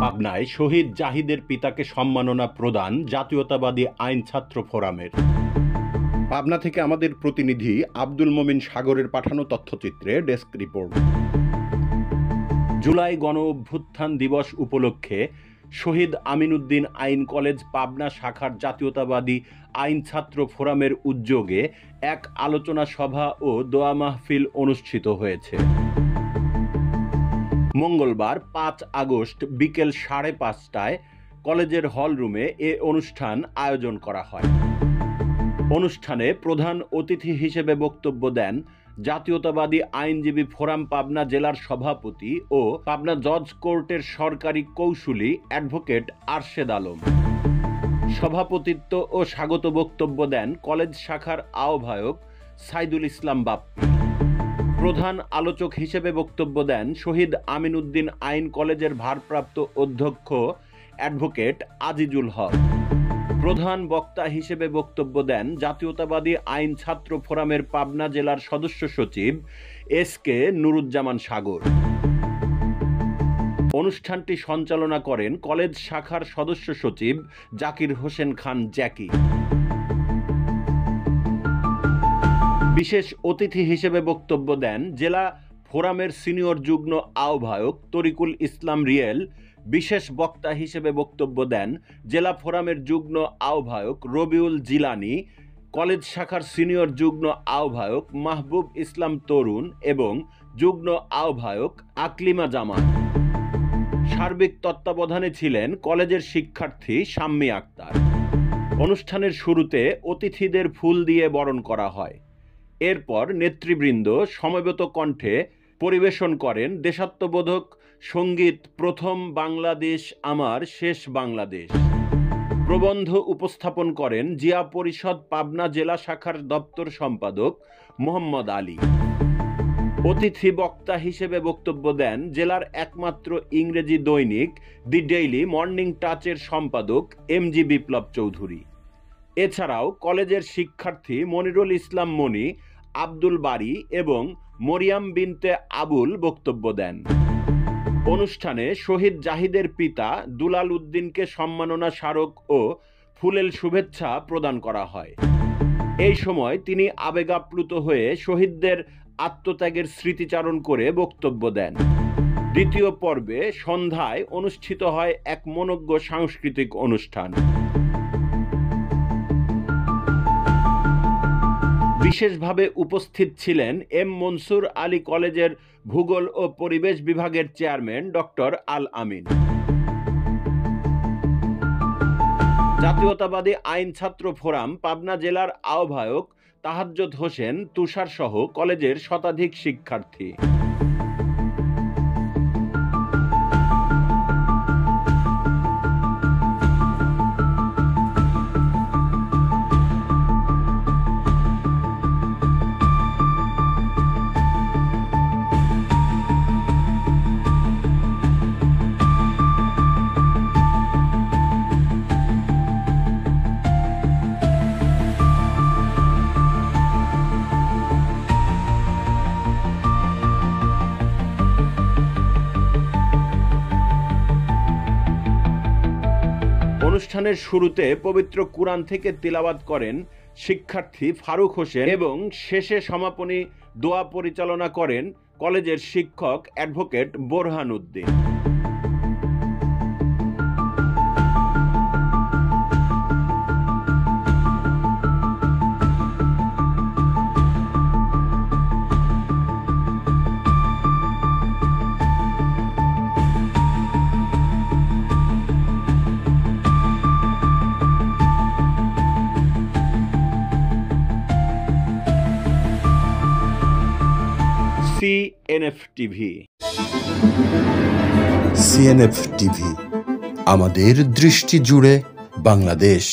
পাবনায় শহীদ জাহিদের পিতাকে সম্মাননা প্রদান জাতীয়তাবাদী আইন ছাত্র ফোরামের। পাবনা থেকে আমাদের প্রতিনিধি আব্দুল মোমিন সাগরের পাঠানো তথ্যচিত্রে ডেস্ক রিপোর্ট। জুলাই গণ অভ্যুত্থান দিবস উপলক্ষে শহীদ আমিনউদ্দিন আইন কলেজ পাবনা শাখার জাতীয়তাবাদী আইন ছাত্র ফোরামের উদ্যোগে এক আলোচনা সভা ও দোয়া মাহফিল অনুষ্ঠিত হয়েছে। মঙ্গলবার ৫ আগস্ট বিকেল ৫:৩০টায় কলেজের হলরুমে এ অনুষ্ঠান আয়োজন করা হয়। অনুষ্ঠানে প্রধান অতিথি হিসেবে বক্তব্য দেন জাতীয়তাবাদী আইনজীবী ফোরাম পাবনা জেলার সভাপতি ও পাবনা জজ কোর্টের সরকারি কৌঁসুলি অ্যাডভোকেট আরশেদ আলম। সভাপতিত্ব ও স্বাগত বক্তব্য দেন কলেজ শাখার আহ্বায়ক সাইদুল ইসলাম বাপ্পি। প্রধান আলোচক হিসেবে বক্তব্য দেন শহীদ আমিনউদ্দিন আইন কলেজের ভারপ্রাপ্ত অধ্যক্ষ অ্যাডভোকেট আজিজুল হক। প্রধান বক্তা হিসেবে বক্তব্য দেন জাতীয়তাবাদী আইন ছাত্র ফোরামের পাবনা জেলার সদস্য সচিব এস.কে. নুরুজ্জামান সাগর। অনুষ্ঠানটি সঞ্চালনা করেন কলেজ শাখার সদস্য সচিব জাকির হোসেন খান জ্যাকি। বিশেষ অতিথি হিসেবে বক্তব্য দেন জেলা ফোরামের সিনিয়র যুগ্ম আহ্বায়ক তরিকুল ইসলাম রিয়েল। বিশেষ বক্তা হিসেবে বক্তব্য দেন জেলা ফোরামের যুগ্ম আহ্বায়ক রবিউল জিলানি, কলেজ শাখার সিনিয়র যুগ্ম আহ্বায়ক মাহবুব ইসলাম তরুণ এবং যুগ্ম আহ্বায়ক আকলিমা জামান। সার্বিক তত্ত্বাবধানে ছিলেন কলেজের শিক্ষার্থী শাম্মী আক্তার। অনুষ্ঠানের শুরুতে অতিথিদের ফুল দিয়ে বরণ করা হয়। এরপর নেতৃবৃন্দ সমবেত কণ্ঠে পরিবেশন করেন দেশাত্মবোধক সঙ্গীত প্রথম বাংলাদেশ আমার শেষ বাংলাদেশ। প্রবন্ধ উপস্থাপন করেন জিয়া পরিষদ পাবনা জেলা শাখার দপ্তর সম্পাদক মোহাম্মদ আলী। অতিথি বক্তা হিসেবে বক্তব্য দেন জেলার একমাত্র ইংরেজি দৈনিক দি ডেইলি মর্নিং টাচের সম্পাদক এম.জি. বিপ্লব চৌধুরী। এছাড়াও কলেজের শিক্ষার্থী মনিরুল ইসলাম মনি, আব্দুল বারী এবং মরিয়াম বিনতে আবুল বক্তব্য দেন। অনুষ্ঠানে শহীদ জাহিদের পিতা দুলাল উদ্দিনকে সম্মাননা স্মারক ও ফুলেল শুভেচ্ছা প্রদান করা হয়। এই সময় তিনি আবেগাপ্লুত হয়ে শহীদদের আত্মত্যাগের স্মৃতিচারণ করে বক্তব্য দেন। দ্বিতীয় পর্বে সন্ধ্যায় অনুষ্ঠিত হয় এক মনোজ্ঞ সাংস্কৃতিক অনুষ্ঠান। বিশেষভাবে উপস্থিত ছিলেন এম মনসুর আলী কলেজের ভূগোল ও পরিবেশ বিভাগের চেয়ারম্যান ডক্টর আল আমিন। জাতীয়তাবাদী আইন ছাত্র ফোরাম পাবনা জেলার আহ্বায়ক তাহাজ্জুদ হোসেন তুষার সহ কলেজের শতাধিক শিক্ষার্থী। অনুষ্ঠানের শুরুতে পবিত্র কুরআন থেকে তিলাওয়াত করেন শিক্ষার্থী ফারুক হোসেন এবং শেষে সমাপনী দোয়া পরিচালনা করেন কলেজের শিক্ষক advocate Borhan Uddin. CNF TV, আমাদের দৃষ্টি জুড়ে বাংলাদেশ।